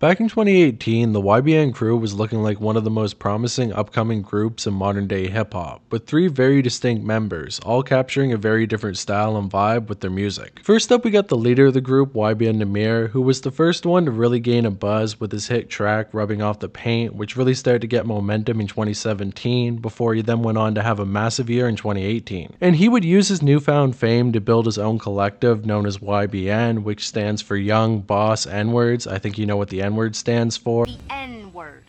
Back in 2018, the YBN crew was looking like one of the most promising upcoming groups in modern day hip hop, with three very distinct members, all capturing a very different style and vibe with their music. First up, we got the leader of the group, YBN Nahmir, who was the first one to really gain a buzz with his hit track Rubbing Off the Paint, which really started to get momentum in 2017 before he then went on to have a massive year in 2018. And he would use his newfound fame to build his own collective known as YBN, which stands for Young Boss N-Words. I think you know what the N-word stands for. The N-word.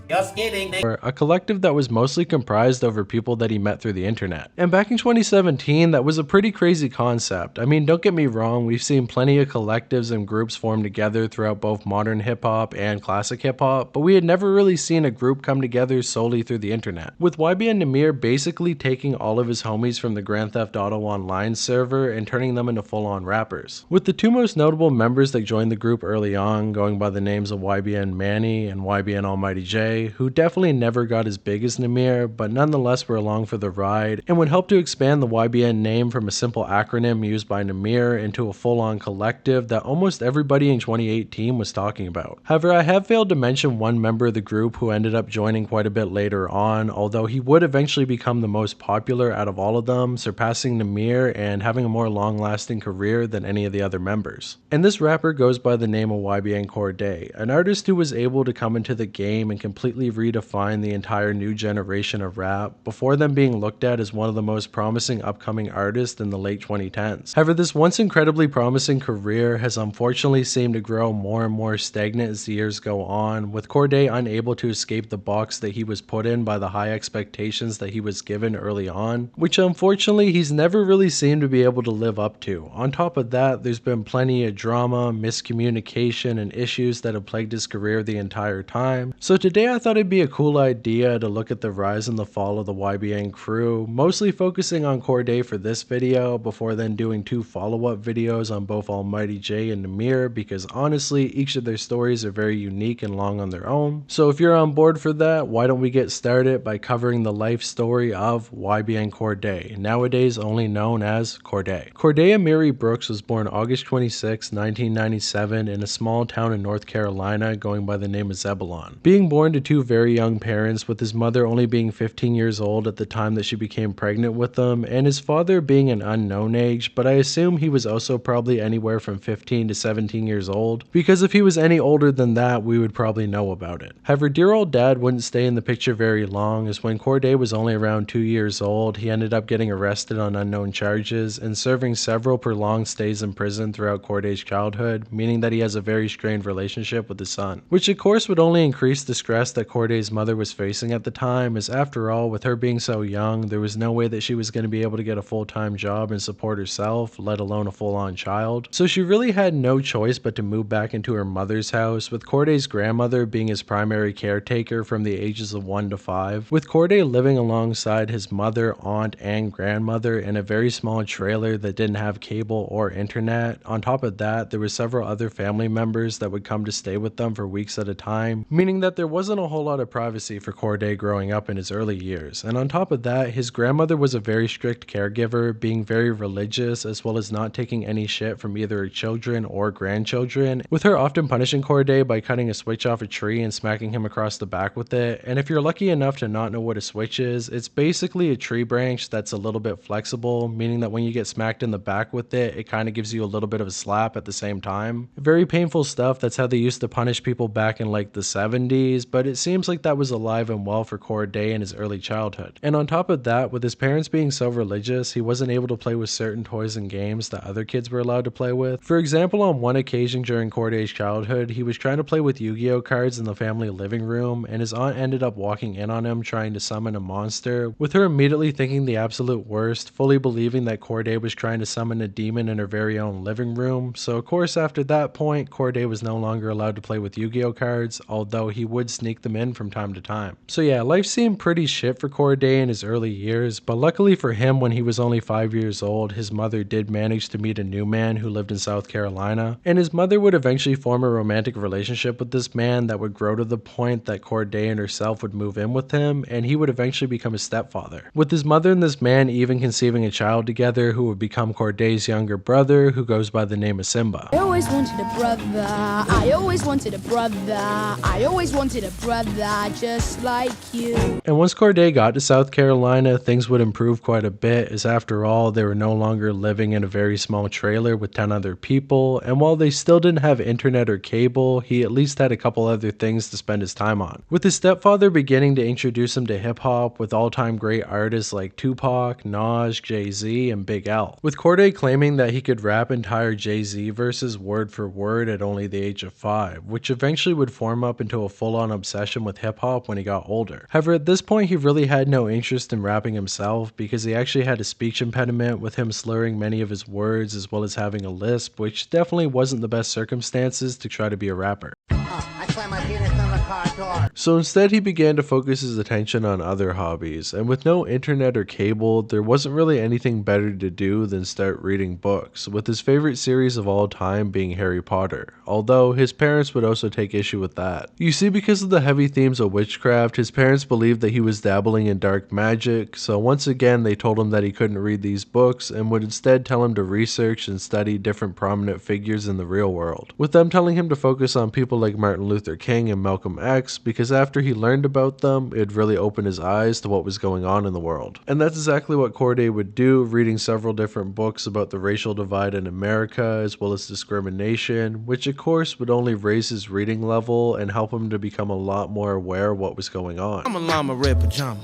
Just kidding. A collective that was mostly comprised over people that he met through the internet. And back in 2017, that was a pretty crazy concept. I mean, don't get me wrong, we've seen plenty of collectives and groups form together throughout both modern hip hop and classic hip hop, but we had never really seen a group come together solely through the internet. With YBN Nahmir basically taking all of his homies from the Grand Theft Auto Online server and turning them into full-on rappers. With the two most notable members that joined the group early on going by the names of YBN Manny and YBN Almighty J, who definitely never got as big as Nahmir, but nonetheless were along for the ride and would help to expand the YBN name from a simple acronym used by Nahmir into a full-on collective that almost everybody in 2018 was talking about. However, I have failed to mention one member of the group who ended up joining quite a bit later on, although he would eventually become the most popular out of all of them, surpassing Nahmir and having a more long-lasting career than any of the other members. And this rapper goes by the name of YBN Cordae, an artist who was able to come into the game and completely redefine the entire new generation of rap, before them being looked at as one of the most promising upcoming artists in the late 2010s. However, this once incredibly promising career has unfortunately seemed to grow more and more stagnant as the years go on, with Cordae unable to escape the box that he was put in by the high expectations that he was given early on, which unfortunately he's never really seemed to be able to live up to. On top of that, there's been plenty of drama, miscommunication, and issues that have plagued his career the entire time. So today I thought it'd be a cool idea to look at the rise and the fall of the YBN crew, mostly focusing on Cordae for this video, before then doing two follow-up videos on both Almighty J and Nahmir, because honestly each of their stories are very unique and long on their own. So if you're on board for that, why don't we get started by covering the life story of YBN Cordae, nowadays only known as Cordae. Cordae Amiri Brooks was born August 26, 1997 in a small town in North Carolina going by the name of Zebulon. Being born to two very young parents, with his mother only being 15 years old at the time that she became pregnant with him, and his father being an unknown age, but I assume he was also probably anywhere from 15 to 17 years old, because if he was any older than that, we would probably know about it. However, dear old dad wouldn't stay in the picture very long, as when Cordae was only around 2 years old, he ended up getting arrested on unknown charges and serving several prolonged stays in prison throughout Cordae's childhood, meaning that he has a very strained relationship with his son, which of course would only increase the stress that Cordae's mother was facing at the time, as after all, with her being so young, there was no way that she was going to be able to get a full-time job and support herself, let alone a full-on child. So she really had no choice but to move back into her mother's house, with Cordae's grandmother being his primary caretaker from the ages of 1 to 5, with Cordae living alongside his mother, aunt, and grandmother in a very small trailer that didn't have cable or internet. On top of that, there were several other family members that would come to stay with them for weeks at a time, meaning that there wasn't a whole lot of privacy for Cordae growing up in his early years. And on top of that, his grandmother was a very strict caregiver, being very religious, as well as not taking any shit from either her children or grandchildren, with her often punishing Cordae by cutting a switch off a tree and smacking him across the back with it. And if you're lucky enough to not know what a switch is, it's basically a tree branch that's a little bit flexible, meaning that when you get smacked in the back with it, it kind of gives you a little bit of a slap at the same time. Very painful stuff. That's how they used to punish people back in like the 70s, but it seems like that was alive and well for Cordae in his early childhood. And on top of that, with his parents being so religious, he wasn't able to play with certain toys and games that other kids were allowed to play with. For example, on one occasion during Cordae's childhood, he was trying to play with Yu-Gi-Oh cards in the family living room, and his aunt ended up walking in on him trying to summon a monster, with her immediately thinking the absolute worst, fully believing that Cordae was trying to summon a demon in her very own living room. So of course after that point, Cordae was no longer allowed to play with Yu-Gi-Oh cards, appearance, although he would sneak them in from time to time. So yeah, life seemed pretty shit for Cordae in his early years, but luckily for him, when he was only 5 years old, his mother did manage to meet a new man who lived in South Carolina, and his mother would eventually form a romantic relationship with this man that would grow to the point that Cordae and herself would move in with him, and he would eventually become his stepfather, with his mother and this man even conceiving a child together who would become Cordae's younger brother, who goes by the name of Simba. I always wanted a brother, I always wanted a brother, I always wanted a brother just like you. And once Cordae got to South Carolina, things would improve quite a bit, as after all, they were no longer living in a very small trailer with 10 other people, and while they still didn't have internet or cable, he at least had a couple other things to spend his time on, with his stepfather beginning to introduce him to hip-hop with all-time great artists like Tupac, Nas, Jay-Z, and Big L, with Cordae claiming that he could rap entire Jay-Z verses word for word at only the age of 5, which eventually would form up into a full-on obsession with hip-hop when he got older. However, at this point he really had no interest in rapping himself because he actually had a speech impediment, with him slurring many of his words as well as having a lisp, which definitely wasn't the best circumstances to try to be a rapper. I slam my penis on the car door. So instead he began to focus his attention on other hobbies, and with no internet or cable, there wasn't really anything better to do than start reading books, with his favorite series of all time being Harry Potter, although his parents would also take issue with that. You see, because of the heavy themes of witchcraft, his parents believed that he was dabbling in dark magic, so once again they told him that he couldn't read these books and would instead tell him to research and study different prominent figures in the real world, with them telling him to focus on people like Martin Luther King and Malcolm X, because after he learned about them, it really opened his eyes to what was going on in the world. And that's exactly what Cordae would do, reading several different books about the racial divide in America as well as discrimination, which of course would only raise his reading level and help him to become a lot more aware of what was going on. I'm a llama, red pajama.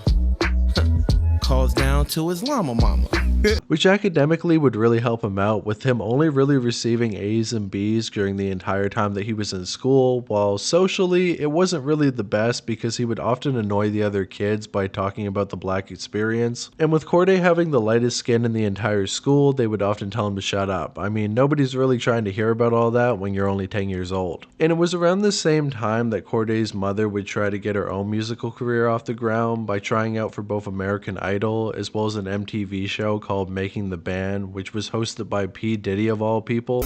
Calls down to his llama mama. Which academically would really help him out, with him only really receiving A's and B's during the entire time that he was in school, while socially it wasn't really the best because he would often annoy the other kids by talking about the black experience, and with Cordae having the lightest skin in the entire school, they would often tell him to shut up. I mean, nobody's really trying to hear about all that when you're only 10 years old. And it was around the same time that Cordae's mother would try to get her own musical career off the ground by trying out for both American Idol as well as an MTV show called Making the Band, which was hosted by P. Diddy of all people.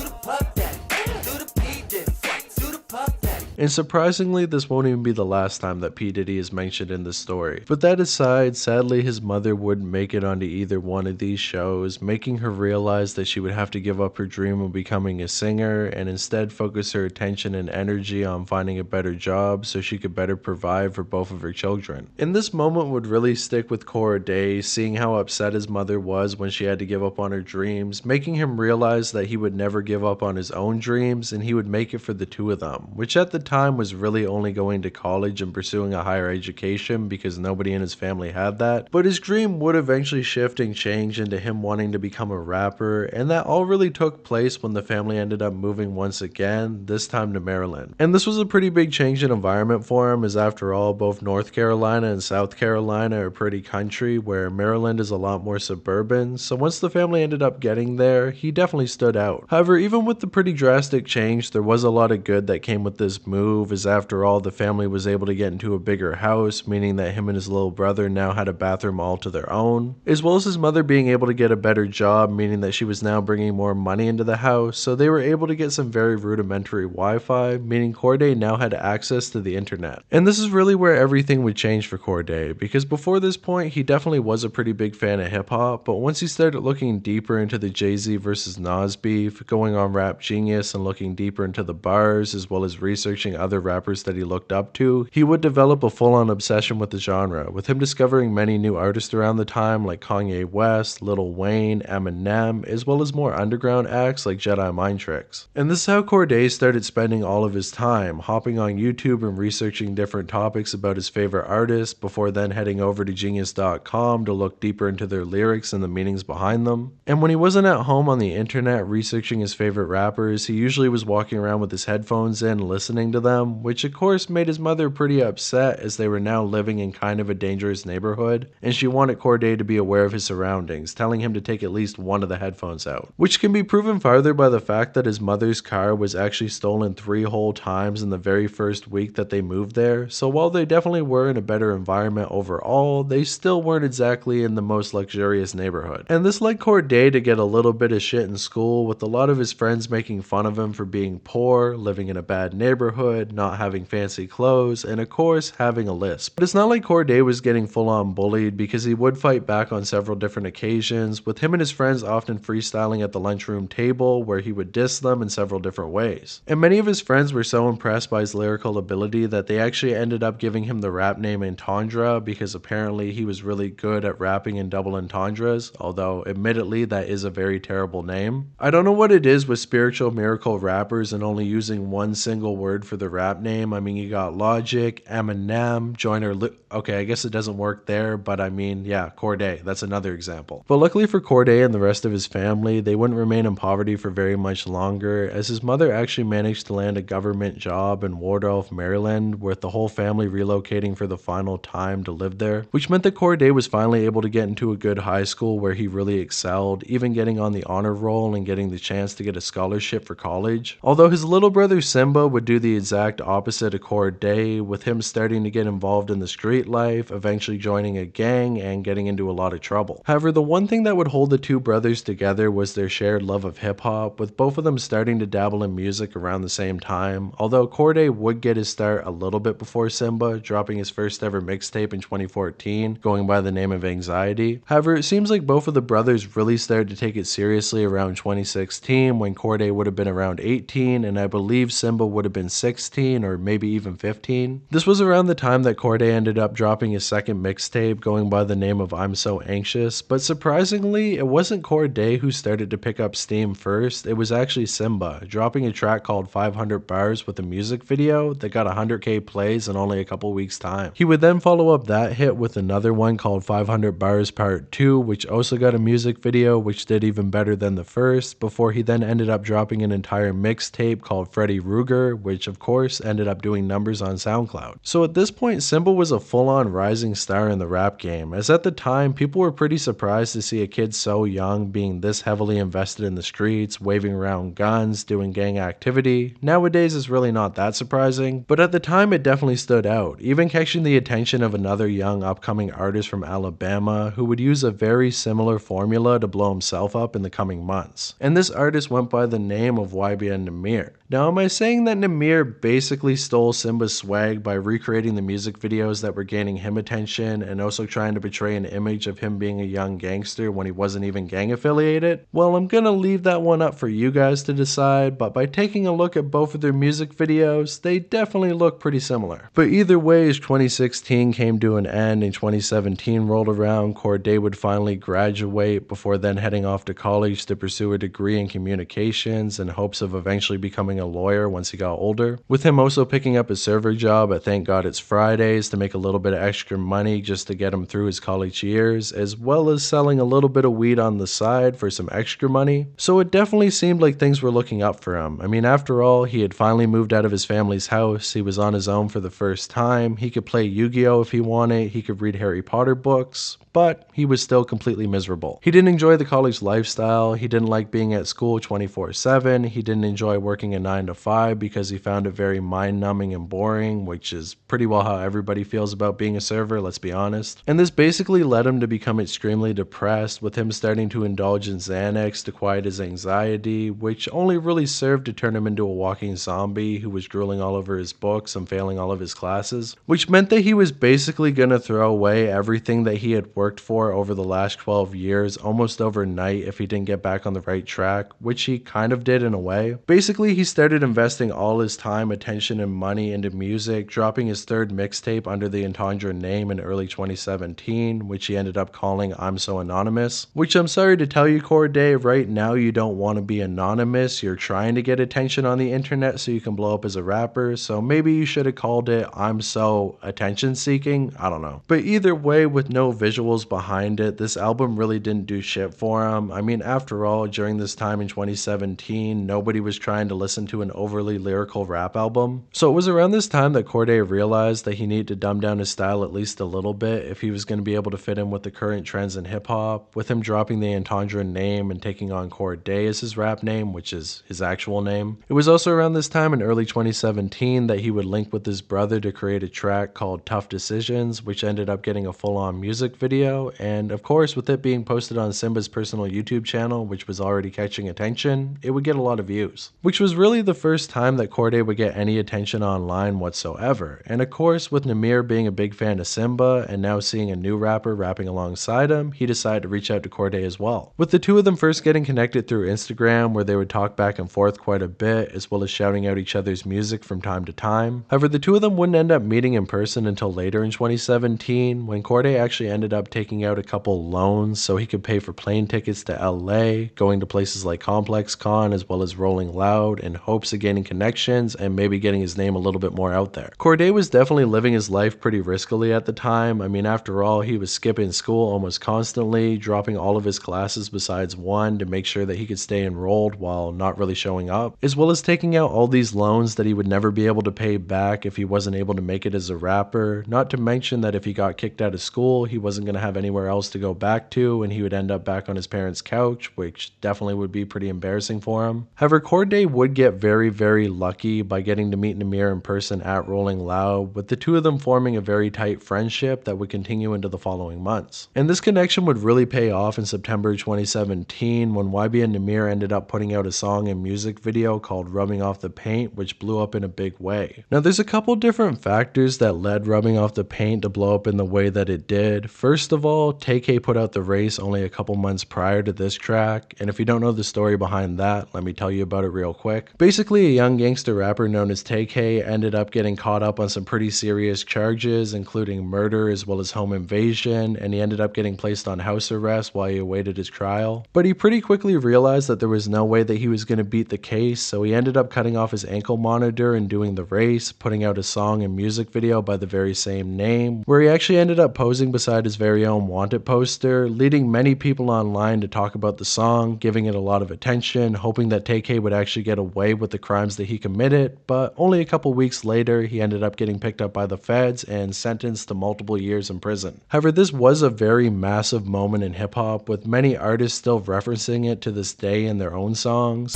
And surprisingly, this won't even be the last time that P. Diddy is mentioned in this story. But that aside, sadly his mother wouldn't make it onto either one of these shows, making her realize that she would have to give up her dream of becoming a singer and instead focus her attention and energy on finding a better job so she could better provide for both of her children. And this moment would really stick with Cordae, seeing how upset his mother was when she had to give up on her dreams, making him realize that he would never give up on his own dreams and he would make it for the two of them, which at the time was really only going to college and pursuing a higher education because nobody in his family had that. But his dream would eventually shift and change into him wanting to become a rapper, and that all really took place when the family ended up moving once again, this time to Maryland. And this was a pretty big change in environment for him, as after all, both North Carolina and South Carolina are pretty country, where Maryland is a lot more suburban, so once the family ended up getting there, he definitely stood out. However, even with the pretty drastic change, there was a lot of good that came with this move, as after all, the family was able to get into a bigger house, meaning that him and his little brother now had a bathroom all to their own, as well as his mother being able to get a better job, meaning that she was now bringing more money into the house, so they were able to get some very rudimentary Wi-Fi, meaning Cordae now had access to the internet. And this is really where everything would change for Cordae, because before this point he definitely was a pretty big fan of hip-hop, but once he started looking deeper into the Jay-Z versus Nas beef, going on Rap Genius and looking deeper into the bars as well as researching other rappers that he looked up to, he would develop a full-on obsession with the genre, with him discovering many new artists around the time like Kanye West, Lil Wayne, Eminem, as well as more underground acts like Jedi Mind Tricks. And this is how Cordae started spending all of his time, hopping on YouTube and researching different topics about his favorite artists, before then heading over to Genius.com to look deeper into their lyrics and the meanings behind them. And when he wasn't at home on the internet researching his favorite rappers, he usually was walking around with his headphones in, listening to them, which of course made his mother pretty upset as they were now living in kind of a dangerous neighborhood, and she wanted Cordae to be aware of his surroundings, telling him to take at least one of the headphones out. Which can be proven farther by the fact that his mother's car was actually stolen 3 whole times in the very first week that they moved there, so while they definitely were in a better environment overall, they still weren't exactly in the most luxurious neighborhood. And this led Cordae to get a little bit of shit in school, with a lot of his friends making fun of him for being poor, living in a bad neighborhood, not having fancy clothes, and of course having a lisp. But it's not like Cordae was getting full on bullied, because he would fight back on several different occasions, with him and his friends often freestyling at the lunchroom table where he would diss them in several different ways. And many of his friends were so impressed by his lyrical ability that they actually ended up giving him the rap name Entendre, because apparently he was really good at rapping in double entendres, although admittedly that is a very terrible name. I don't know what it is with spiritual miracle rappers and only using one single word for the rap name. I mean, you got Logic, Eminem, Joyner, okay, I guess it doesn't work there, but I mean, yeah, Cordae, that's another example. But luckily for Cordae and the rest of his family, they wouldn't remain in poverty for very much longer, as his mother actually managed to land a government job in Waldorf, Maryland, with the whole family relocating for the final time to live there, which meant that Cordae was finally able to get into a good high school where he really excelled, even getting on the honor roll and getting the chance to get a scholarship for college. Although his little brother Simba would do the exact opposite of Cordae, with him starting to get involved in the street life, eventually joining a gang and getting into a lot of trouble. However, the one thing that would hold the two brothers together was their shared love of hip-hop, with both of them starting to dabble in music around the same time, although Cordae would get his start a little bit before Simba, dropping his first ever mixtape in 2014, going by the name of Anxiety. However, it seems like both of the brothers really started to take it seriously around 2016, when Cordae would have been around 18, and I believe Simba would have been 16 or maybe even 15. This was around the time that Cordae ended up dropping his second mixtape, going by the name of I'm So Anxious, but surprisingly, it wasn't Cordae who started to pick up steam first, it was actually Simba, dropping a track called 500 Bars with a music video that got 100k plays in only a couple weeks time. He would then follow up that hit with another one called 500 Bars Part 2, which also got a music video which did even better than the first, before he then ended up dropping an entire mixtape called Freddy Ruger, which of course ended up doing numbers on SoundCloud. So at this point, Simba was a full-on rising star in the rap game, as at the time people were pretty surprised to see a kid so young being this heavily invested in the streets, waving around guns, doing gang activity. Nowadays it's really not that surprising, but at the time it definitely stood out, even catching the attention of another young upcoming artist from Alabama who would use a very similar formula to blow himself up in the coming months. And this artist went by the name of YBN Nahmir. Now, am I saying that Nahmir basically stole Simba's swag by recreating the music videos that were gaining him attention and also trying to portray an image of him being a young gangster when he wasn't even gang affiliated? Well, I'm gonna leave that one up for you guys to decide, but by taking a look at both of their music videos, they definitely look pretty similar. But either way, as 2016 came to an end and 2017 rolled around, Cordae would finally graduate before then heading off to college to pursue a degree in communications in hopes of eventually becoming a lawyer once he got older, with him also picking up a server job at Thank God It's Fridays to make a little bit of extra money just to get him through his college years, as well as selling a little bit of weed on the side for some extra money. So it definitely seemed like things were looking up for him. I mean, after all, he had finally moved out of his family's house, he was on his own for the first time, he could play Yu-Gi-Oh if he wanted, he could read Harry Potter books, but he was still completely miserable. He didn't enjoy the college lifestyle, he didn't like being at school 24/7, he didn't enjoy working a 9 to 5 because he found it very mind-numbing and boring, which is pretty well how everybody feels about being a server, let's be honest. And this basically led him to become extremely depressed, with him starting to indulge in Xanax to quiet his anxiety, which only really served to turn him into a walking zombie who was drooling all over his books and failing all of his classes, which meant that he was basically gonna throw away everything that he had worked for over the last 12 years almost overnight if he didn't get back on the right track, which he kind of did in a way. Basically, he started investing all his time, attention, and money into music, dropping his third mixtape under the Entendre name in early 2017, which he ended up calling I'm So Anonymous, which I'm sorry to tell you, Cordae, right now you don't want to be anonymous, you're trying to get attention on the internet so you can blow up as a rapper, so maybe you should have called it I'm So Attention Seeking, I don't know. But either way, with no visuals behind it, this album really didn't do shit for him. I mean, after all, during this time in 2017, nobody was trying to listen to an overly lyrical rap rap album. So it was around this time that Cordae realized that he needed to dumb down his style at least a little bit if he was going to be able to fit in with the current trends in hip hop, with him dropping the entendre name and taking on Cordae as his rap name, which is his actual name. It was also around this time in early 2017 that he would link with his brother to create a track called Tough Decisions, which ended up getting a full-on music video, and of course with it being posted on Simba's personal YouTube channel, which was already catching attention, it would get a lot of views. Which was really the first time that Cordae would get any attention online whatsoever, and of course with Nahmir being a big fan of Simba and now seeing a new rapper rapping alongside him, he decided to reach out to Cordae as well. With the two of them first getting connected through Instagram, where they would talk back and forth quite a bit, as well as shouting out each other's music from time to time. However, the two of them wouldn't end up meeting in person until later in 2017, when Cordae actually ended up taking out a couple loans so he could pay for plane tickets to LA, going to places like Complex Con as well as Rolling Loud, in hopes of gaining connections and maybe getting his name a little bit more out there. Cordae was definitely living his life pretty riskily at the time. I mean, after all, he was skipping school almost constantly, dropping all of his classes besides one to make sure that he could stay enrolled while not really showing up, as well as taking out all these loans that he would never be able to pay back if he wasn't able to make it as a rapper, not to mention that if he got kicked out of school, he wasn't going to have anywhere else to go back to, and he would end up back on his parents' couch, which definitely would be pretty embarrassing for him. However, Cordae would get very lucky by getting to meet Nahmir in person at Rolling Loud, with the two of them forming a very tight friendship that would continue into the following months. And this connection would really pay off in September 2017 when YBN Nahmir ended up putting out a song and music video called Rubbing Off the Paint, which blew up in a big way. Now there's a couple different factors that led Rubbing Off the Paint to blow up in the way that it did. First of all, TK put out The Race only a couple months prior to this track, and if you don't know the story behind that, let me tell you about it real quick. Basically, a young gangster rapper known as TK ended up getting caught up on some pretty serious charges, including murder as well as home invasion, and he ended up getting placed on house arrest while he awaited his trial. But he pretty quickly realized that there was no way that he was going to beat the case, so he ended up cutting off his ankle monitor and doing The Race, putting out a song and music video by the very same name, where he actually ended up posing beside his very own Wanted poster, leading many people online to talk about the song, giving it a lot of attention, hoping that TK would actually get away with the crimes that he committed, but only a couple weeks later, he ended up getting picked up by the feds and sentenced to multiple years in prison. However, this was a very massive moment in hip-hop, with many artists still referencing it to this day in their own songs.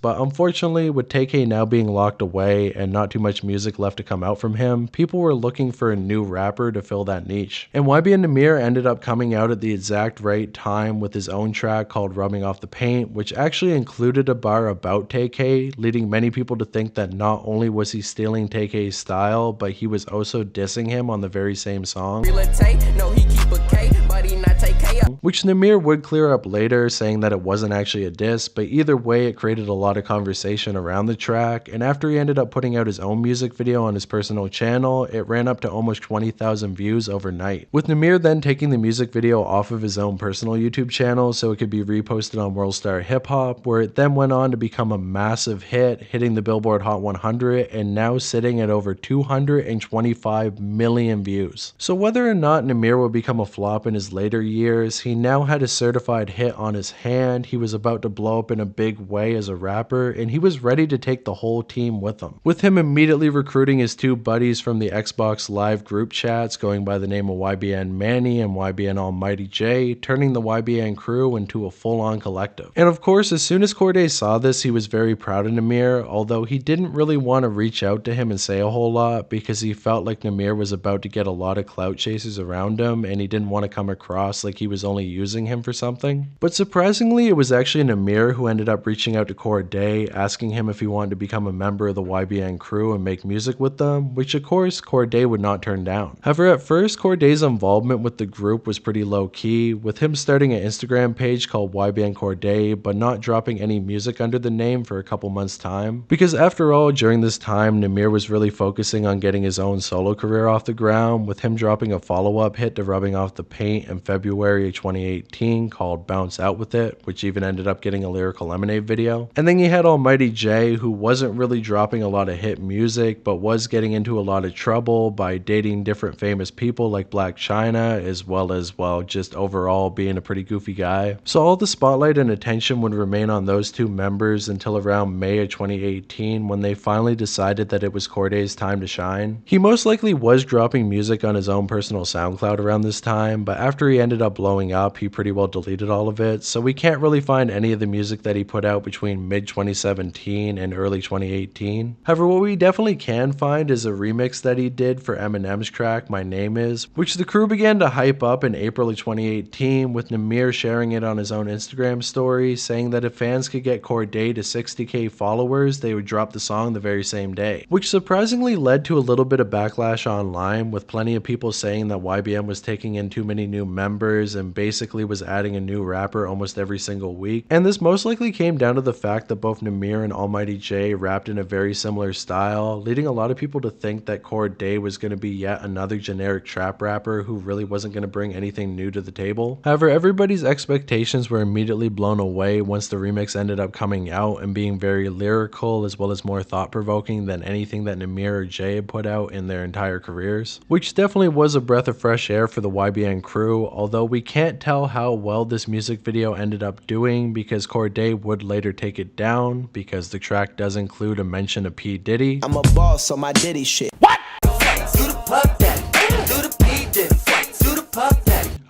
But unfortunately, with TK now being locked away and not too much music left to come out from him, people were looking for a new rapper to fill that niche. And YBN Nahmir ended up coming out at the exact right time with his own track called Rubbing Off the Paint, which actually included a bar about TK, leading many people to think that not only was he stealing TK's style, but he was also dissing him on the very same song. Which Nahmir would clear up later, saying that it wasn't actually a diss, but either way it created a lot of conversation around the track, and after he ended up putting out his own music video on his personal channel, it ran up to almost 20,000 views overnight, with Nahmir then taking the music video off of his own personal YouTube channel so it could be reposted on World Star Hip Hop, where it then went on to become a massive hit, hitting the Billboard Hot 100 and now sitting at over 225 million views. So whether or not Nahmir would become a flop in his later years, he now had a certified hit on his hand, he was about to blow up in a big way as a rapper, and he was ready to take the whole team with him. With him immediately recruiting his two buddies from the Xbox Live group chats going by the name of YBN Manny and YBN Almighty J, turning the YBN crew into a full-on collective. And of course, as soon as Cordae saw this, he was very proud of Nahmir, although he didn't really want to reach out to him and say a whole lot because he felt like Nahmir was about to get a lot of clout chasers around him and he didn't want to come across like he was only using him for something. But surprisingly, it was actually Nahmir who ended up reaching out to Cordae, asking him if he wanted to become a member of the YBN crew and make music with them, which of course Cordae would not turn down. However, at first, Cordae's involvement with the group was pretty low-key, with him starting an Instagram page called YBN Cordae, but not dropping any music under the name for a couple months' time. Because after all, during this time, Nahmir was really focusing on getting his own solo career off the ground, with him dropping a follow-up hit to Rubbing Off the Paint in February 2018, 2018 called Bounce Out With It, which even ended up getting a Lyrical Lemonade video. And then you had Almighty Jay, who wasn't really dropping a lot of hit music, but was getting into a lot of trouble by dating different famous people like Black China, as well as, well, just overall being a pretty goofy guy. So all the spotlight and attention would remain on those two members until around May of 2018, when they finally decided that it was Cordae's time to shine. He most likely was dropping music on his own personal SoundCloud around this time, but after he ended up blowing up, he pretty well deleted all of it, so we can't really find any of the music that he put out between mid-2017 and early 2018. However, what we definitely can find is a remix that he did for Eminem's track My Name Is, which the crew began to hype up in April of 2018, with Nahmir sharing it on his own Instagram story, saying that if fans could get Cordae to 60k followers, they would drop the song the very same day, which surprisingly led to a little bit of backlash online, with plenty of people saying that YBN was taking in too many new members and basically was adding a new rapper almost every single week. And this most likely came down to the fact that both Nahmir and Almighty Jay rapped in a very similar style, leading a lot of people to think that Cordae was going to be yet another generic trap rapper who really wasn't going to bring anything new to the table. However, everybody's expectations were immediately blown away once the remix ended up coming out and being very lyrical as well as more thought-provoking than anything that Nahmir or Jay had put out in their entire careers, which definitely was a breath of fresh air for the YBN crew, although we can't tell how well this music video ended up doing because Cordae would later take it down because the track does include a mention of P. Diddy. I'm a boss on my Diddy shit.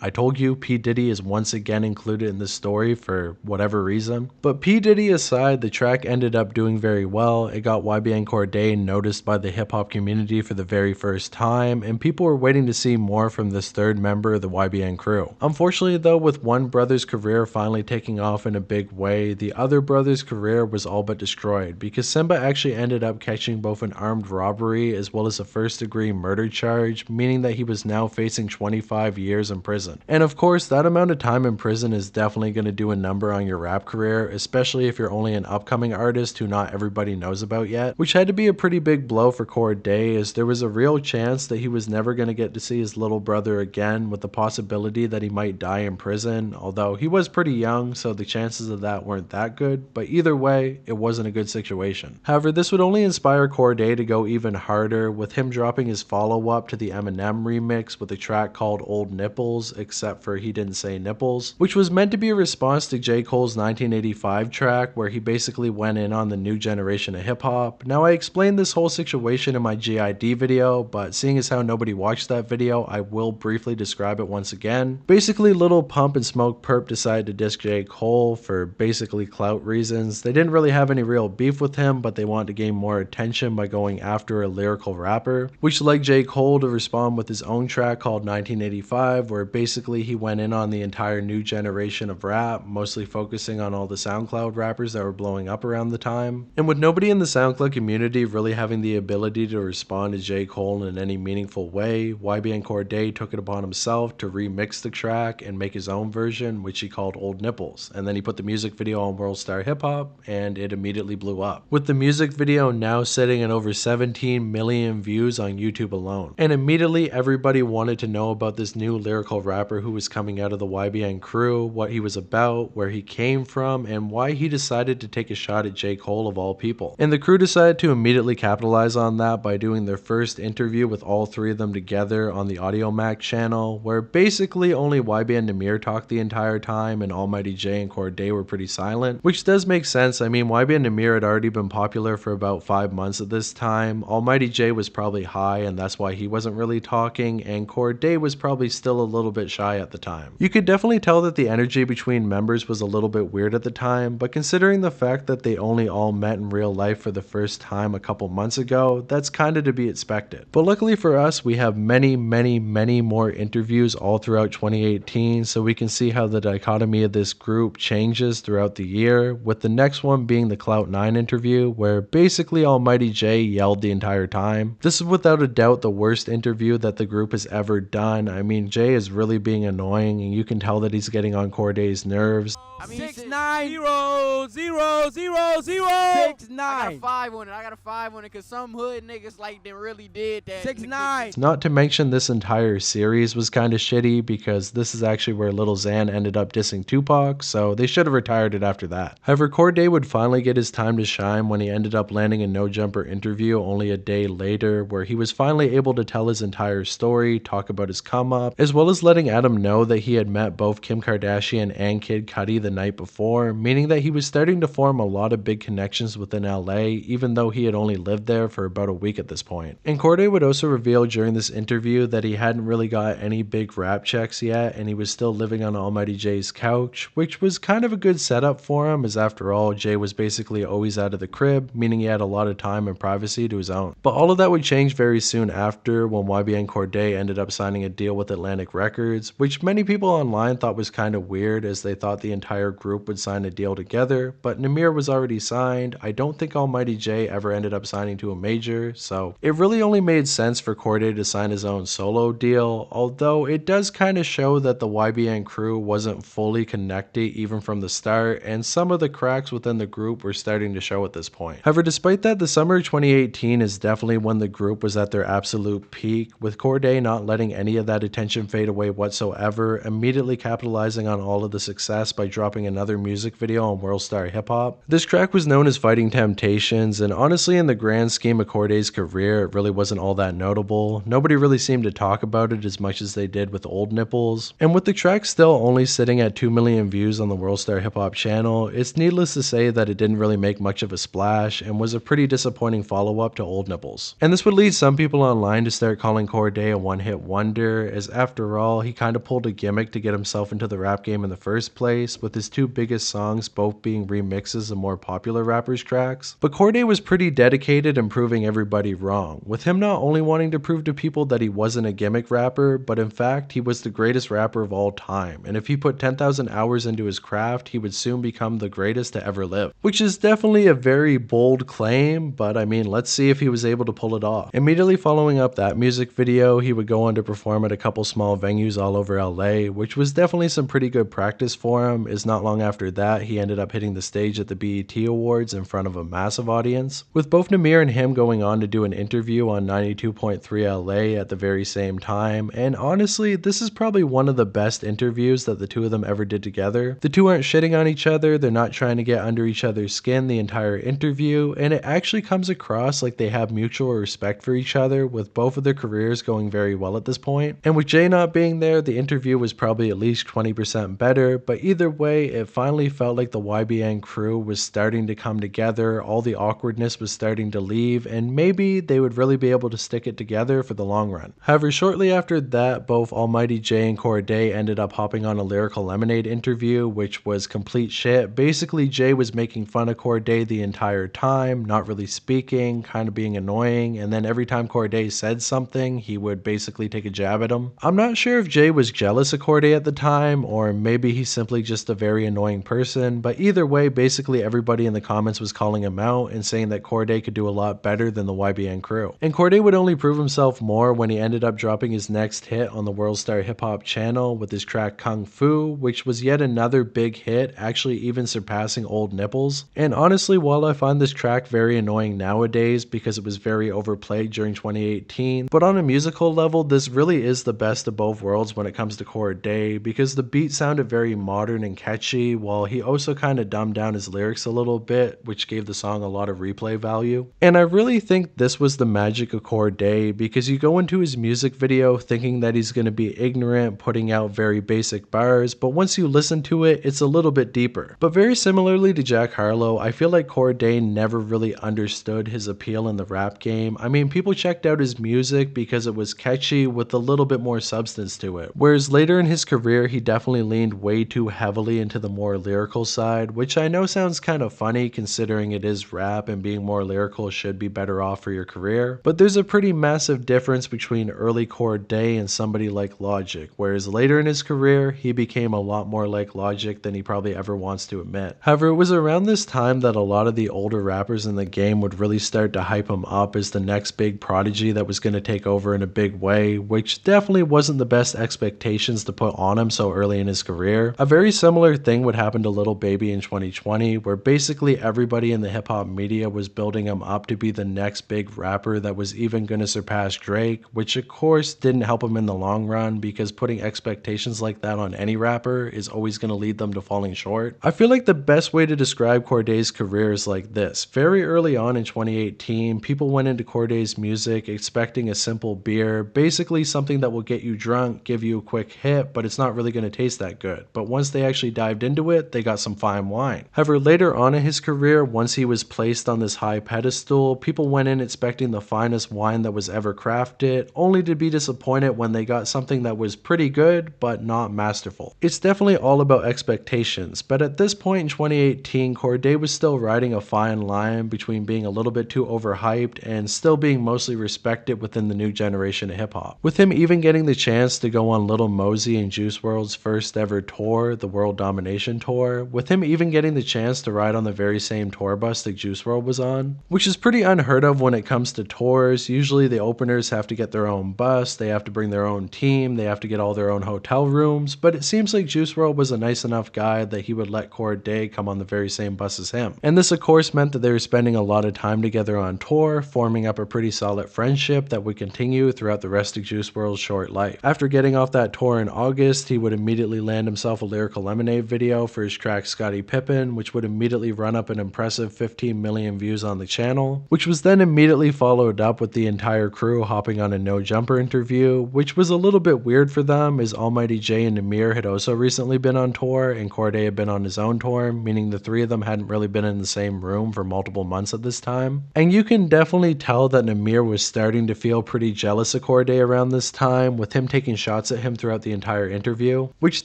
I told you P. Diddy is once again included in this story for whatever reason. But P. Diddy aside, the track ended up doing very well. It got YBN Cordae noticed by the hip hop community for the very first time, and people were waiting to see more from this third member of the YBN crew. Unfortunately though, with one brother's career finally taking off in a big way, the other brother's career was all but destroyed because Simba actually ended up catching both an armed robbery as well as a first-degree murder charge, meaning that he was now facing 25 years in prison. And of course, that amount of time in prison is definitely going to do a number on your rap career, especially if you're only an upcoming artist who not everybody knows about yet, which had to be a pretty big blow for Cordae, as there was a real chance that he was never going to get to see his little brother again, with the possibility that he might die in prison, although he was pretty young, so the chances of that weren't that good, but either way, it wasn't a good situation. However, this would only inspire Cordae to go even harder, with him dropping his follow-up to the Eminem remix with a track called Old Nipples, except for he didn't say nipples, which was meant to be a response to J. Cole's 1985 track where he basically went in on the new generation of hip hop. Now, I explained this whole situation in my GID video, but seeing as how nobody watched that video, I will briefly describe it once again. Basically, Lil Pump and Smoke Perp decided to diss J. Cole for basically clout reasons. They didn't really have any real beef with him, but they wanted to gain more attention by going after a lyrical rapper, which led J. Cole to respond with his own track called 1985, where basically he went in on the entire new generation of rap, mostly focusing on all the SoundCloud rappers that were blowing up around the time. And with nobody in the SoundCloud community really having the ability to respond to J. Cole in any meaningful way, YBN Cordae took it upon himself to remix the track and make his own version, which he called Old Nipples. And then he put the music video on World Star Hip Hop, and it immediately blew up, with the music video now sitting at over 17 million views on YouTube alone. And immediately everybody wanted to know about this new lyrical rapper who was coming out of the YBN crew, what he was about, where he came from, and why he decided to take a shot at J. Cole of all people. And the crew decided to immediately capitalize on that by doing their first interview with all three of them together on the Audio Mac channel, where basically only YBN Nahmir talked the entire time and Almighty Jay and Cordae were pretty silent, which does make sense. I mean, YBN Nahmir had already been popular for about 5 months at this time. Almighty Jay was probably high and that's why he wasn't really talking, and Cordae was probably still a little bit shy at the time. You could definitely tell that the energy between members was a little bit weird at the time, but considering the fact that they only all met in real life for the first time a couple months ago, that's kinda to be expected. But luckily for us, we have many more interviews all throughout 2018, so we can see how the dichotomy of this group changes throughout the year, with the next one being the Clout9 interview, where basically Almighty Jay yelled the entire time. This is without a doubt the worst interview that the group has ever done. I mean, Jay has really really being annoying, and you can tell that he's getting on Cordae's nerves. 6900006 I got a 5 on it. I got a 5 on it because some hood niggas like they really did that. 69. Not to mention this entire series was kind of shitty because this is actually where Lil Xan ended up dissing Tupac, so they should have retired it after that. However, Cordae would finally get his time to shine when he ended up landing a No Jumper interview only a day later, where he was finally able to tell his entire story, talk about his come up, as well as letting Adam know that he had met both Kim Kardashian and Kid Cudi the night before, meaning that he was starting to form a lot of big connections within LA, even though he had only lived there for about a week at this point. And Cordae would also reveal during this interview that he hadn't really got any big rap checks yet, and he was still living on Almighty Jay's couch, which was kind of a good setup for him, as after all, Jay was basically always out of the crib, meaning he had a lot of time and privacy to his own. But all of that would change very soon after, when YBN Cordae ended up signing a deal with Atlantic Records, which many people online thought was kind of weird, as they thought the entire group would sign a deal together, but Nahmir was already signed. I don't think Almighty Jay ever ended up signing to a major, so it really only made sense for Cordae to sign his own solo deal, although it does kind of show that the YBN crew wasn't fully connected even from the start, and some of the cracks within the group were starting to show at this point. However, despite that, the summer of 2018 is definitely when the group was at their absolute peak, with Cordae not letting any of that attention fade away whatsoever, immediately capitalizing on all of the success by dropping another music video on World Star Hip Hop. This track was known as Fighting Temptations, and honestly in the grand scheme of Cordae's career, it really wasn't all that notable. Nobody really seemed to talk about it as much as they did with Old Nipples, and with the track still only sitting at 2 million views on the World Star Hip Hop channel, it's needless to say that it didn't really make much of a splash and was a pretty disappointing follow-up to Old Nipples. And this would lead some people online to start calling Cordae a one-hit wonder, as after all, he kind of pulled a gimmick to get himself into the rap game in the first place, with his two biggest songs both being remixes of more popular rappers' tracks. But Cordae was pretty dedicated in proving everybody wrong, with him not only wanting to prove to people that he wasn't a gimmick rapper, but in fact he was the greatest rapper of all time, and if he put 10,000 hours into his craft, he would soon become the greatest to ever live. Which is definitely a very bold claim, but I mean, let's see if he was able to pull it off. Immediately following up that music video, he would go on to perform at a couple small venues all over LA, which was definitely some pretty good practice for him, as not long after that, he ended up hitting the stage at the BET Awards in front of a massive audience, with both Nahmir and him going on to do an interview on 92.3 LA at the very same time, and honestly, this is probably one of the best interviews that the two of them ever did together. The two aren't shitting on each other, they're not trying to get under each other's skin the entire interview, and it actually comes across like they have mutual respect for each other, with both of their careers going very well at this point. And with Jay not being there, the interview was probably at least 20% better, but either way, it finally felt like the YBN crew was starting to come together, all the awkwardness was starting to leave, and maybe they would really be able to stick it together for the long run. However, shortly after that, both Almighty Jay and Cordae ended up hopping on a Lyrical Lemonade interview, which was complete shit. Basically, Jay was making fun of Cordae the entire time, not really speaking, kind of being annoying, and then every time Cordae said something, he would basically take a jab at him. I'm not sure if Jay was jealous of Cordae at the time, or maybe he's simply just a very annoying person, but either way, basically everybody in the comments was calling him out and saying that Cordae could do a lot better than the YBN crew. And Cordae would only prove himself more when he ended up dropping his next hit on the World Star Hip Hop channel with his track Kung Fu, which was yet another big hit, actually even surpassing Old Nipples. And honestly, while I find this track very annoying nowadays because it was very overplayed during 2018, but on a musical level, this really is the best of both worlds when it comes to Cordae, because the beat sounded very modern and catchy, while he also kind of dumbed down his lyrics a little bit, which gave the song a lot of replay value. And I really think this was the magic of Cordae, because you go into his music video thinking that he's going to be ignorant, putting out very basic bars, but once you listen to it, it's a little bit deeper. But very similarly to Jack Harlow, I feel like Cordae never really understood his appeal in the rap game. I mean, people checked out his music because it was catchy with a little bit more substance to it, whereas later in his career, he definitely leaned way too heavily into the more lyrical side, which I know sounds kind of funny considering it is rap and being more lyrical should be better off for your career, but there's a pretty massive difference between early Cordae and somebody like Logic, whereas later in his career, he became a lot more like Logic than he probably ever wants to admit. However, it was around this time that a lot of the older rappers in the game would really start to hype him up as the next big prodigy that was going to take over in a big way, which definitely wasn't the best expectations to put on him so early in his career. A very similar thing would happen to Lil Baby in 2020, where basically everybody in the hip-hop media was building him up to be the next big rapper that was even going to surpass Drake, which of course didn't help him in the long run, because putting expectations like that on any rapper is always going to lead them to falling short. I feel like the best way to describe Cordae's career is like this. Very early on in 2018, people went into Cordae's music expecting a simple beer, basically something that will get you drunk, give you a quick hit, but it's not really going to taste that good. But once they actually dived into it, they got some fine wine. However, later on in his career, once he was placed on this high pedestal, people went in expecting the finest wine that was ever crafted, only to be disappointed when they got something that was pretty good, but not masterful. It's definitely all about expectations, but at this point in 2018, Cordae was still riding a fine line between being a little bit too overhyped and still being mostly respected within the new generation of hip-hop. With him even getting the chance to go on Lil Mosey and Juice WRLD's first ever tour, the World Domination Tour, with him even getting the chance to ride on the very same tour bus that Juice WRLD was on, which is pretty unheard of when it comes to tours. Usually the openers have to get their own bus, they have to bring their own team, they have to get all their own hotel rooms, but it seems like Juice WRLD was a nice enough guy that he would let Cordae come on the very same bus as him. And this of course meant that they were spending a lot of time together on tour, forming up a pretty solid friendship that would continue throughout the rest of Juice WRLD's short life. After getting off that tour in August, he would immediately land himself a Lyrical Lemonade video for his track Scottie Pippen, which would immediately run up an impressive 15 million views on the channel, which was then immediately followed up with the entire crew hopping on a No Jumper interview, which was a little bit weird for them, as Almighty Jay and Nahmir had also recently been on tour and Cordae had been on his own tour, meaning the three of them hadn't really been in the same room for multiple months at this time. And you can definitely tell that Nahmir was starting to feel pretty jealous of Cordae around this time, with him taking shots at him throughout the entire interview, which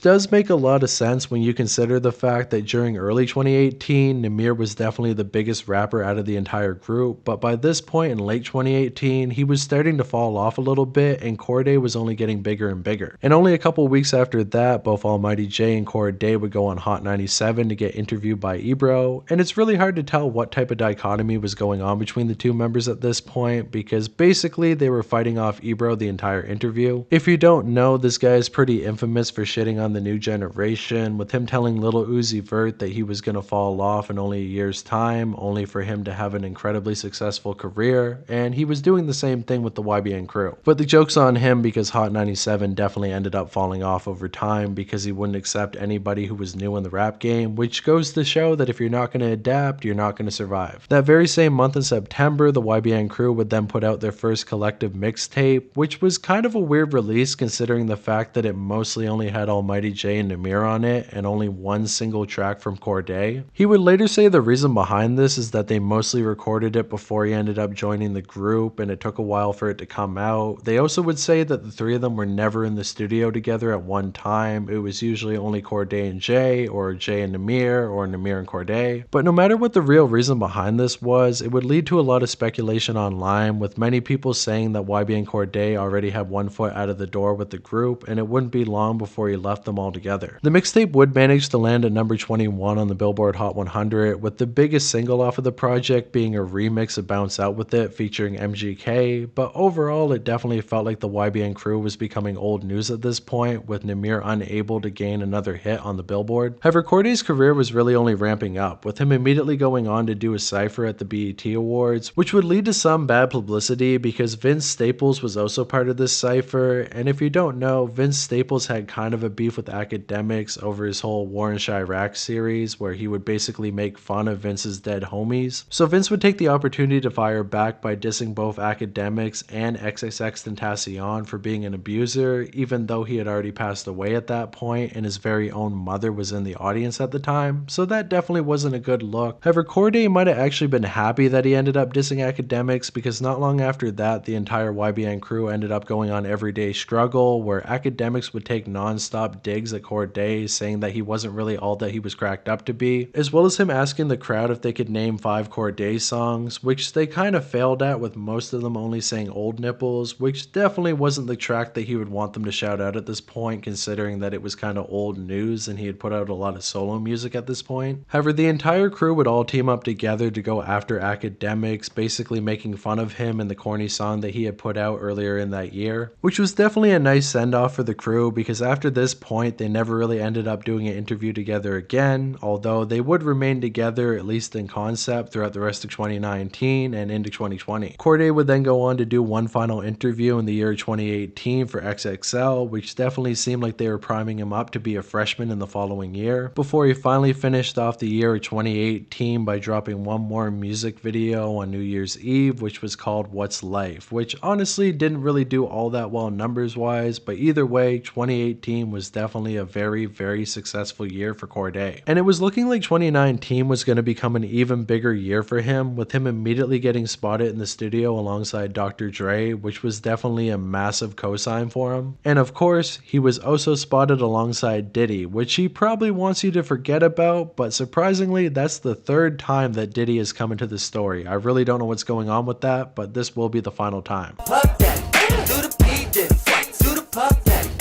does make a lot of sense when you consider the fact that during early 2018, Nahmir was definitely the biggest rapper out of the entire group, but by this point in late 2018, he was starting to fall off a little bit and Cordae was only getting bigger and bigger. And only a couple weeks after that, both Almighty Jay and Cordae would go on Hot 97 to get interviewed by Ebro, and it's really hard to tell what type of dichotomy was going on between the two members at this point, because basically they were fighting off Ebro the entire interview. If you don't know, this guy is pretty infamous for shitting on the new generation, with him telling Lil Uzi Vert that he was going to fall off in only a year's time, only for him to have an incredibly successful career, and he was doing the same thing with the YBN crew. But the joke's on him, because Hot 97 definitely ended up falling off over time because he wouldn't accept anybody who was new in the rap game, which goes to show that if you're not going to adapt, you're not going to survive. That very same month in September, the YBN crew would then put out their first collective mixtape, which was kind of a weird release considering the fact that it mostly only had Almighty Jay and Nahmir on it and only one single track from Cordae. He would later say the reason behind this is that they mostly recorded it before he ended up joining the group and it took a while for it to come out. They also would say that the three of them were never in the studio together at one time. It was usually only Cordae and Jay, or Jay and Nahmir, or Nahmir and Cordae. But no matter what the real reason behind this was, it would lead to a lot of speculation online, with many people saying that YBN Cordae already had one foot out of the door with the group and it wouldn't be long before he left them all together. The mixtape would manage to land at number 21 on the Billboard Hot 100, with the biggest single off of the project being a remix of Bounce Out With It featuring MGK, but overall it definitely felt like the YBN crew was becoming old news at this point, with Nahmir unable to gain another hit on the Billboard. However, Cordae's career was really only ramping up, with him immediately going on to do a cypher at the BET Awards, which would lead to some bad publicity because Vince Staples was also part of this cypher, and if you don't know, Vince Staples had kind of a beef with academics over his whole War in Chirac series, where he would basically make fun of Vince's dead homies. So Vince would take the opportunity to fire back by dissing both academics and XXXTentacion for being an abuser, even though he had already passed away at that point and his very own mother was in the audience at the time, so that definitely wasn't a good look. However, Cordae might have actually been happy that he ended up dissing academics, because not long after that, the entire YBN crew ended up going on Everyday Struggle, where academics would take non-stop digs at Cordae, saying that he wasn't really all that he was cracked up to be, as well as him asking the crowd if they could name 5 Cordae songs, which they kind of failed at, with most of them only saying Old Nipples, which definitely wasn't the track that he would want them to shout out at this point, considering that it was kind of old news and he had put out a lot of solo music at this point. However, the entire crew would all team up together to go after academics, basically making fun of him in the corny song that he had put out earlier in that year, which was definitely a nice send-off for the crew because after this point they never really ended up doing an interview together again, although they would remain together at least in concept throughout the rest of 2019 and into 2020. Cordae would then go on to do one final interview in the year 2018 for XXL, which definitely seemed like they were priming him up to be a freshman in the following year, before he finally finished off the year of 2018 by dropping one more music video on New Year's Eve, which was called What's Life, which honestly didn't really do all that well numbers wise, but either way 2018 was definitely a very successful year for Cordae. And it was looking like 2019 was going to become an even bigger year for him, with him immediately getting spotted in the studio alongside Dr. Dre, which was definitely a massive cosign for him. And of course, he was also spotted alongside Diddy, which he probably wants you to forget about, but surprisingly, that's the third time that Diddy has come into the story. I really don't know what's going on with that, but this will be the final time.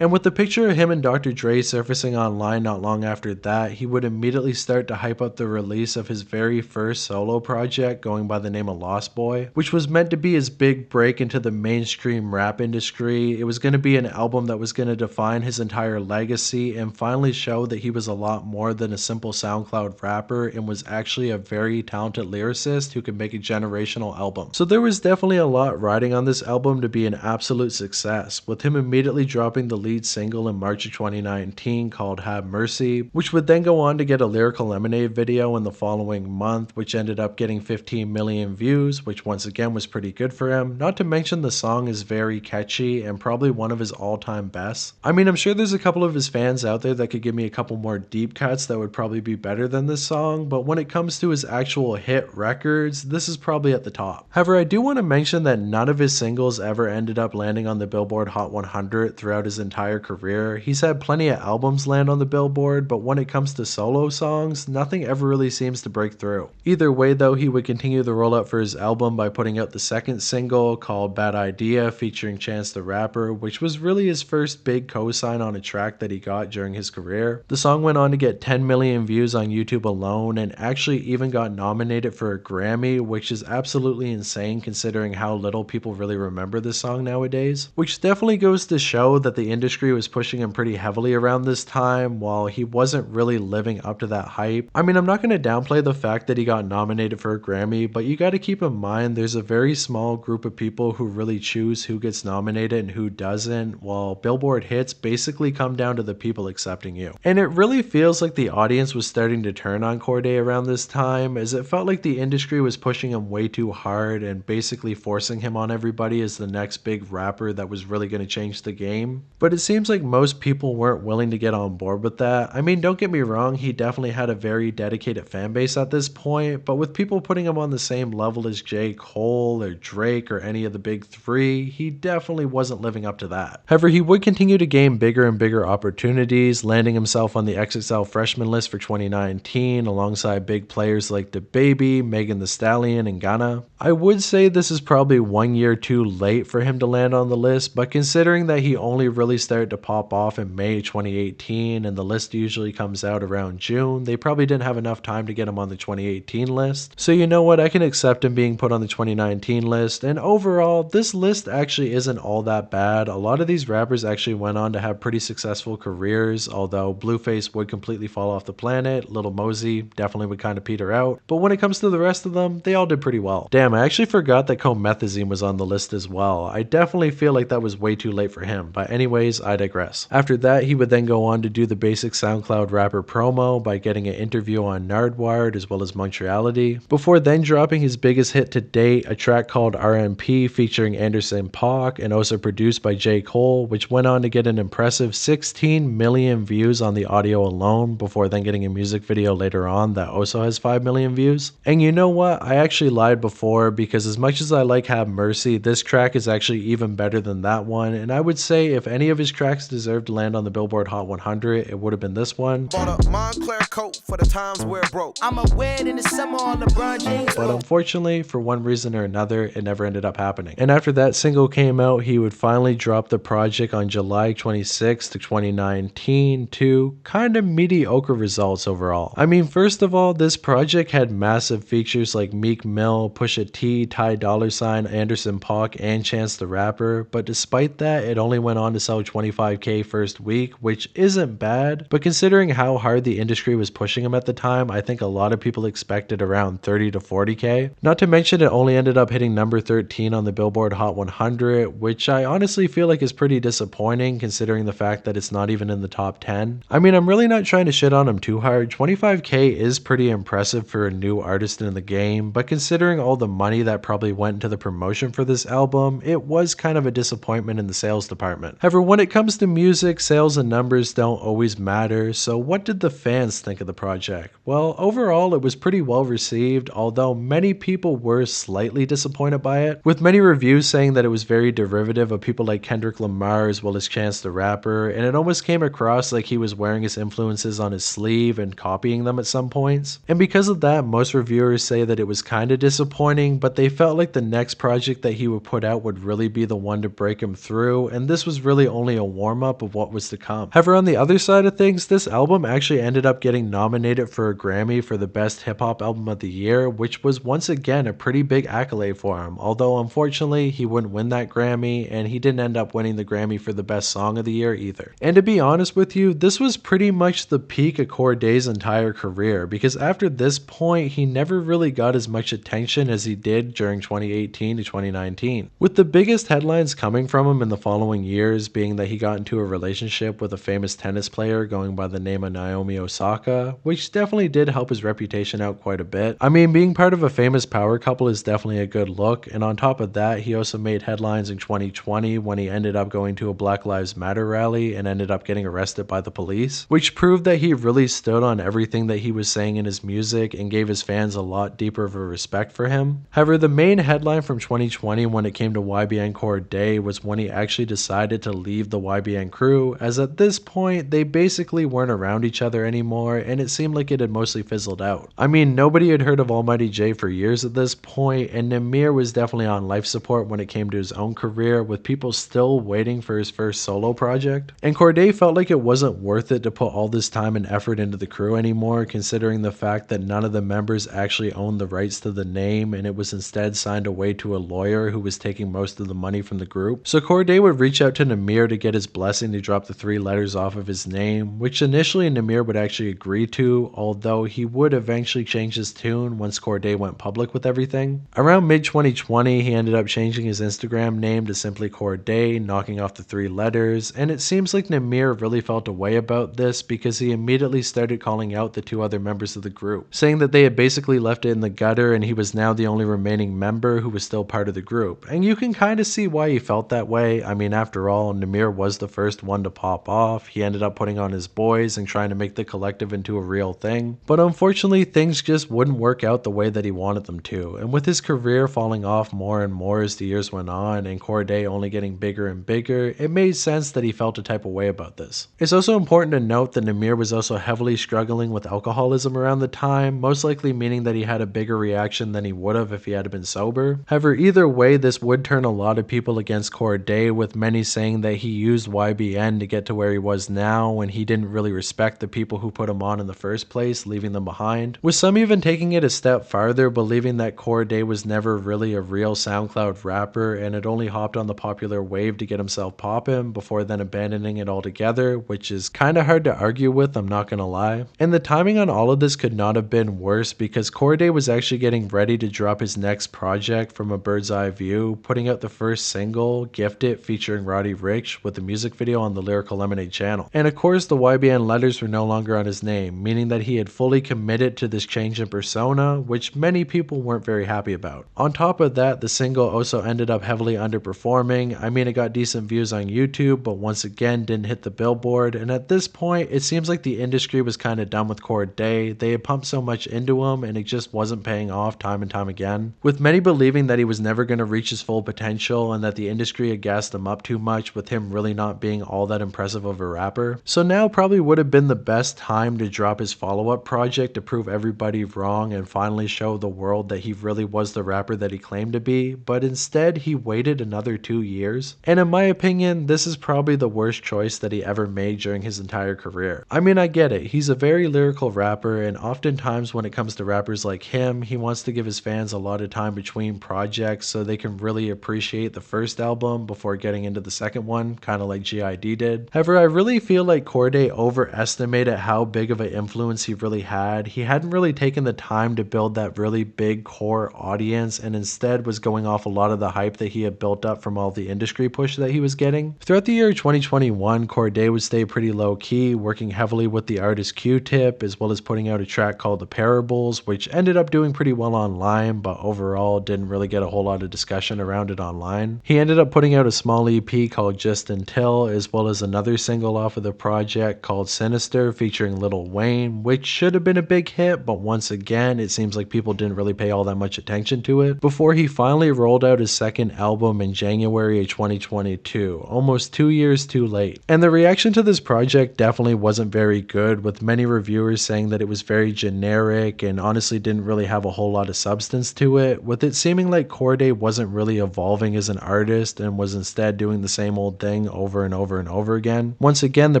And with the picture of him and Dr. Dre surfacing online not long after that, he would immediately start to hype up the release of his very first solo project going by the name of Lost Boy, which was meant to be his big break into the mainstream rap industry. It was going to be an album that was going to define his entire legacy and finally show that he was a lot more than a simple SoundCloud rapper and was actually a very talented lyricist who could make a generational album. So there was definitely a lot riding on this album to be an absolute success, with him immediately dropping the lead single in March of 2019 called Have Mercy, which would then go on to get a Lyrical Lemonade video in the following month, which ended up getting 15 million views, which once again was pretty good for him. Not to mention the song is very catchy and probably one of his all-time bests. I mean, I'm sure there's a couple of his fans out there that could give me a couple more deep cuts that would probably be better than this song, but when it comes to his actual hit records, this is probably at the top. However, I do want to mention that none of his singles ever ended up landing on the Billboard Hot 100 throughout his entire career. He's had plenty of albums land on the Billboard, but when it comes to solo songs, nothing ever really seems to break through. Either way though, he would continue the rollout for his album by putting out the second single called Bad Idea featuring Chance the Rapper, which was really his first big cosign on a track that he got during his career. The song went on to get 10 million views on YouTube alone and actually even got nominated for a Grammy, which is absolutely insane considering how little people really remember this song nowadays, which definitely goes to show that the industry was pushing him pretty heavily around this time while he wasn't really living up to that hype. I mean, I'm not going to downplay the fact that he got nominated for a Grammy, but you got to keep in mind there's a very small group of people who really choose who gets nominated and who doesn't, while Billboard hits basically come down to the people accepting you. And it really feels like the audience was starting to turn on Cordae around this time, as it felt like the industry was pushing him way too hard and basically forcing him on everybody as the next big rapper that was really going to change the game. But it seems like most people weren't willing to get on board with that. I mean, don't get me wrong, he definitely had a very dedicated fan base at this point, but with people putting him on the same level as J. Cole or Drake or any of the big three, he definitely wasn't living up to that. However, he would continue to gain bigger and bigger opportunities, landing himself on the XXL freshman list for 2019 alongside big players like DaBaby, Megan Thee Stallion, and Gunna. I would say this is probably 1 year too late for him to land on the list, but considering that he only really started to pop off in May 2018 and the list usually comes out around June, they probably didn't have enough time to get him on the 2018 list. So you know what, I can accept him being put on the 2019 list, and overall, this list actually isn't all that bad. A lot of these rappers actually went on to have pretty successful careers, although Blueface would completely fall off the planet, Lil Mosey definitely would kind of peter out, but when it comes to the rest of them, they all did pretty well. Damn, I actually forgot that Comethazine was on the list as well. I definitely feel like that was way too late for him, but anyways, I digress. After that, he would then go on to do the basic SoundCloud rapper promo by getting an interview on Nardwuar as well as Montreality, before then dropping his biggest hit to date, a track called RMP featuring Anderson .Paak and also produced by J. Cole, which went on to get an impressive 16 million views on the audio alone, before then getting a music video later on that also has 5 million views. And you know what, I actually lied before, because as much as I like Have Mercy, this track is actually even better than that one, and I would say if any of his tracks deserved to land on the Billboard Hot 100, it would have been this one. Bought a Montclair coat for the times where it broke. I'm a wed in the summer on LeBron James. But unfortunately, for one reason or another, it never ended up happening. And after that single came out, he would finally drop the project on July 26th, 2019 to kind of mediocre results overall. I mean, first of all, this project had massive features like Meek Mill, Pusha T, Ty Dolla $ign, Anderson .Paak, and Chance the Rapper, but despite that, it only went on to sell 25K first week, which isn't bad, but considering how hard the industry was pushing him at the time, I think a lot of people expected around 30 to 40K. Not to mention it only ended up hitting number 13 on the Billboard Hot 100, which I honestly feel like is pretty disappointing considering the fact that it's not even in the top 10. I mean, I'm really not trying to shit on him too hard. 25K is pretty impressive for a new artist in the game, but considering all the money that probably went into the promotion for this album, it was kind of a disappointment in the sales department. However, when it comes to music, sales and numbers don't always matter, so what did the fans think of the project? Well, overall it was pretty well received, although many people were slightly disappointed by it, with many reviews saying that it was very derivative of people like Kendrick Lamar as well as Chance the Rapper, and it almost came across like he was wearing his influences on his sleeve and copying them at some points. And because of that, most reviewers say that it was kind of disappointing, but they felt like the next project that he would put out would really be the one to break him through, and this was really only a warm-up of what was to come. However, on the other side of things, this album actually ended up getting nominated for a Grammy for the Best Hip Hop Album of the Year, which was once again a pretty big accolade for him, although unfortunately he wouldn't win that Grammy, and he didn't end up winning the Grammy for the Best Song of the Year either. And to be honest with you, this was pretty much the peak of Cordae's entire career, because after this point he never really got as much attention as he did during 2018 to 2019, with the biggest headlines coming from him in the following years being that he got into a relationship with a famous tennis player going by the name of Naomi Osaka, which definitely did help his reputation out quite a bit. I mean, being part of a famous power couple is definitely a good look, and on top of that, he also made headlines in 2020 when he ended up going to a Black Lives Matter rally and ended up getting arrested by the police, which proved that he really stood on everything that he was saying in his music and gave his fans a lot deeper of a respect for him. However, the main headline from 2020 when it came to YBN Cordae was when he actually decided to leave the YBN crew, as at this point they basically weren't around each other anymore and it seemed like it had mostly fizzled out. I mean, nobody had heard of Almighty J for years at this point, and Nahmir was definitely on life support when it came to his own career, with people still waiting for his first solo project. And Cordae felt like it wasn't worth it to put all this time and effort into the crew anymore, considering the fact that none of the members actually owned the rights to the name and it was instead signed away to a lawyer who was taking most of the money from the group. So Cordae would reach out to Nahmir to get his blessing to drop the 3 letters off of his name, which initially Nahmir would actually agree to, although he would eventually change his tune once Cordae went public with everything. Around mid-2020, he ended up changing his Instagram name to simply Cordae, knocking off the 3 letters, and it seems like Nahmir really felt a way about this because he immediately started calling out the 2 other members of the group, saying that they had basically left it in the gutter and he was now the only remaining member who was still part of the group. And you can kind of see why he felt that way. I mean, after all, Nahmir was the first one to pop off. He ended up putting on his boys and trying to make the collective into a real thing. But unfortunately, things just wouldn't work out the way that he wanted them to. And with his career falling off more and more as the years went on and Cordae only getting bigger and bigger, it made sense that he felt a type of way about this. It's also important to note that Nahmir was also heavily struggling with alcoholism around the time, most likely meaning that he had a bigger reaction than he would have if he had been sober. However, either way, this would turn a lot of people against Cordae, with many saying that he used YBN to get to where he was now and he didn't really respect the people who put him on in the first place, leaving them behind, with some even taking it a step farther, believing that Cordae was never really a real SoundCloud rapper and had only hopped on the popular wave to get himself poppin' before then abandoning it altogether, which is kinda hard to argue with, I'm not gonna lie. And the timing on all of this could not have been worse because Cordae was actually getting ready to drop his next project from a bird's eye view, putting out the first single, Gift It, featuring Roddy Ricch, with a music video on the Lyrical Lemonade channel. And of course, the YBN letters were no longer on his name, meaning that he had fully committed to this change in persona, which many people weren't very happy about. On top of that, the single also ended up heavily underperforming. I mean, it got decent views on YouTube, but once again didn't hit the Billboard, and at this point, it seems like the industry was kind of done with Cordae. They had pumped so much into him, and it just wasn't paying off time and time again, with many believing that he was never going to reach his full potential and that the industry had gassed him up too much, with him really not being all that impressive of a rapper. So now probably would have been the best time to drop his follow-up project to prove everybody wrong and finally show the world that he really was the rapper that he claimed to be, but instead he waited another 2 years. And in my opinion, this is probably the worst choice that he ever made during his entire career. I mean, I get it, he's a very lyrical rapper, and oftentimes when it comes to rappers like him, he wants to give his fans a lot of time between projects so they can really appreciate the first album before getting into the second one. time, kind of like GID did. However, I really feel like Cordae overestimated how big of an influence he really had. He hadn't really taken the time to build that really big core audience, and instead was going off a lot of the hype that he had built up from all the industry push that he was getting. Throughout the year 2021, Cordae would stay pretty low key, working heavily with the artist Q-Tip, as well as putting out a track called The Parables, which ended up doing pretty well online, but overall didn't really get a whole lot of discussion around it online. He ended up putting out a small EP called Just Until, as well as another single off of the project called Sinister featuring Lil Wayne, which should have been a big hit, but once again, it seems like people didn't really pay all that much attention to it, before he finally rolled out his second album in January of 2022, almost 2 years too late. And the reaction to this project definitely wasn't very good, with many reviewers saying that it was very generic and honestly didn't really have a whole lot of substance to it, with it seeming like Cordae wasn't really evolving as an artist and was instead doing the same old thing over and over and over again. Once again, the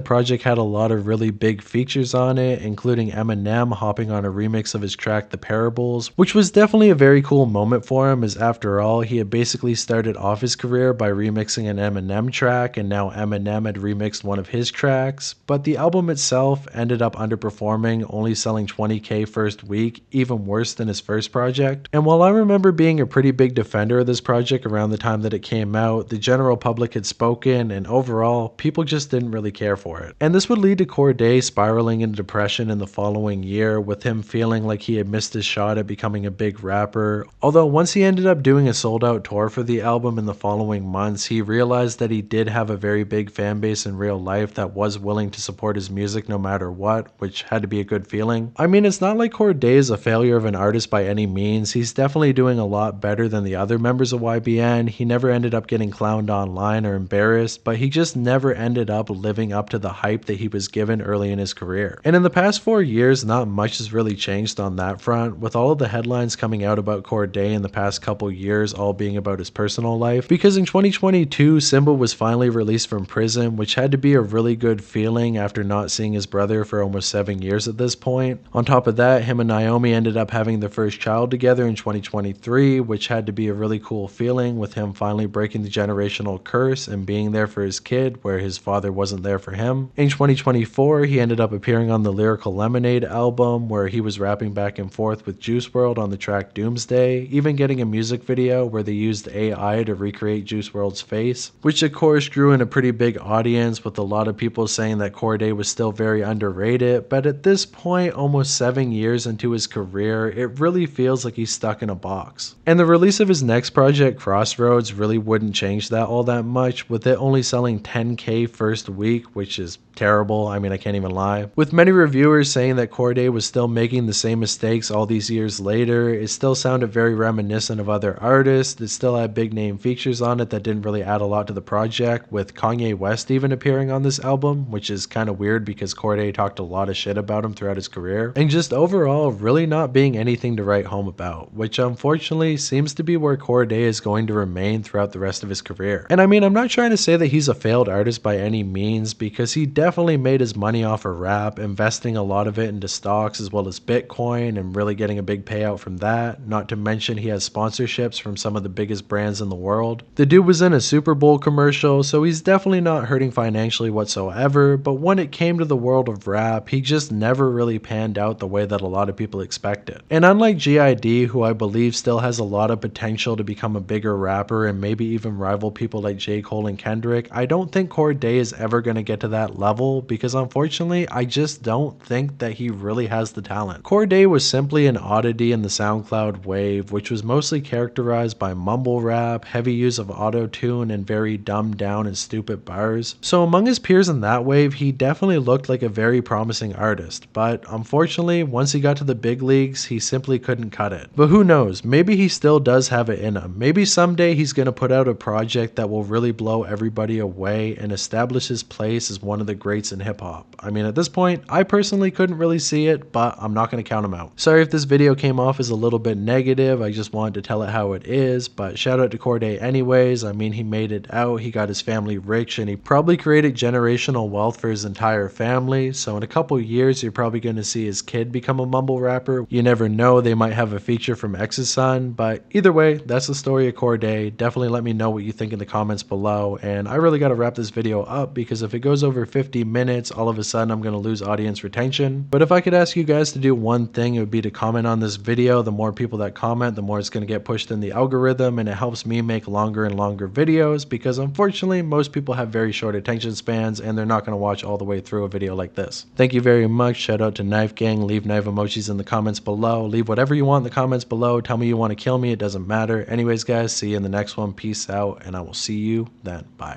project had a lot of really big features on it, including Eminem hopping on a remix of his track The Parables, which was definitely a very cool moment for him, as after all, he had basically started off his career by remixing an Eminem track, and now Eminem had remixed one of his tracks, but the album itself ended up underperforming, only selling 20k first week, even worse than his first project. And while I remember being a pretty big defender of this project around the time that it came out, the general public had spoken, and overall, people just didn't really care for it. And this would lead to Cordae spiraling into depression in the following year, with him feeling like he had missed his shot at becoming a big rapper. Although once he ended up doing a sold out tour for the album in the following months, he realized that he did have a very big fan base in real life that was willing to support his music no matter what, which had to be a good feeling. I mean, it's not like Cordae is a failure of an artist by any means. He's definitely doing a lot better than the other members of YBN. He never ended up getting clowned online or embarrassed, but he just never ended up living up to the hype that he was given early in his career. And in the past 4 years, not much has really changed on that front, with all of the headlines coming out about Cordae in the past couple years all being about his personal life. Because in 2022, Simba was finally released from prison, which had to be a really good feeling after not seeing his brother for almost 7 years at this point. On top of that, him and Naomi ended up having their first child together in 2023, which had to be a really cool feeling, with him finally breaking the generational curse and being there for his kid where his father wasn't there for him. In 2024, he ended up appearing on the Lyrical Lemonade album, where he was rapping back and forth with Juice WRLD on the track Doomsday, even getting a music video where they used AI to recreate Juice WRLD's face, which of course grew in a pretty big audience, with a lot of people saying that Cordae was still very underrated, but at this point, almost 7 years into his career, it really feels like he's stuck in a box. And the release of his next project, Crossroads, really wouldn't change that all that much, with it only selling 10k first week, which is terrible. I mean, I can't even lie. With many reviewers saying that Cordae was still making the same mistakes all these years later, it still sounded very reminiscent of other artists. It still had big name features on it that didn't really add a lot to the project, with Kanye West even appearing on this album, which is kind of weird because Cordae talked a lot of shit about him throughout his career, and just overall really not being anything to write home about, which unfortunately seems to be where Cordae is going to remain throughout the rest of his career. And I mean, I'm not trying to say that he's a failed artist by any means, because he definitely made his money off of rap, investing a lot of it into stocks as well as Bitcoin, and really getting a big payout from that. Not to mention he has sponsorships from some of the biggest brands in the world. The dude was in a Super Bowl commercial, so he's definitely not hurting financially whatsoever, but when it came to the world of rap, he just never really panned out the way that a lot of people expected. And unlike GID, who I believe still has a lot of potential to become a bigger rapper and maybe even rival people like J. Cole and Kendrick, I don't think Cordae is ever going to get to that level, because unfortunately, I just don't think that he really has the talent. Cordae was simply an oddity in the SoundCloud wave, which was mostly characterized by mumble rap, heavy use of auto-tune, and very dumbed down and stupid bars. So among his peers in that wave, he definitely looked like a very promising artist, but unfortunately, once he got to the big leagues, he simply couldn't cut it. But who knows, maybe he still does have it in him. Maybe someday he's going to put out a project that will really blow everybody away and establish his place as one of the greats in hip hop. I mean, at this point, I personally couldn't really see it, but I'm not going to count him out. Sorry if this video came off as a little bit negative. I just wanted to tell it how it is, but shout out to Cordae anyways. I mean, he made it out, he got his family rich, and he probably created generational wealth for his entire family. So in a couple years, you're probably going to see his kid become a mumble rapper. You never know, they might have a feature from X's son, but either way, that's the story of Cordae. Definitely let me know what you think in the comments below, and I really got to wrap this video up because if it goes over 50 minutes, all of a sudden I'm going to lose audience retention. But if I could ask you guys to do one thing, it would be to comment on this video. The more people that comment, the more it's going to get pushed in the algorithm, and it helps me make longer and longer videos because unfortunately most people have very short attention spans and they're not going to watch all the way through a video like this. Thank you very much. Shout out to Knife Gang. Leave knife emojis in the comments below. Leave whatever you want in the comments below. Tell me you want to kill me. It doesn't matter. Anyways guys, see you in the next one. Peace out, and I will see you then. Bye.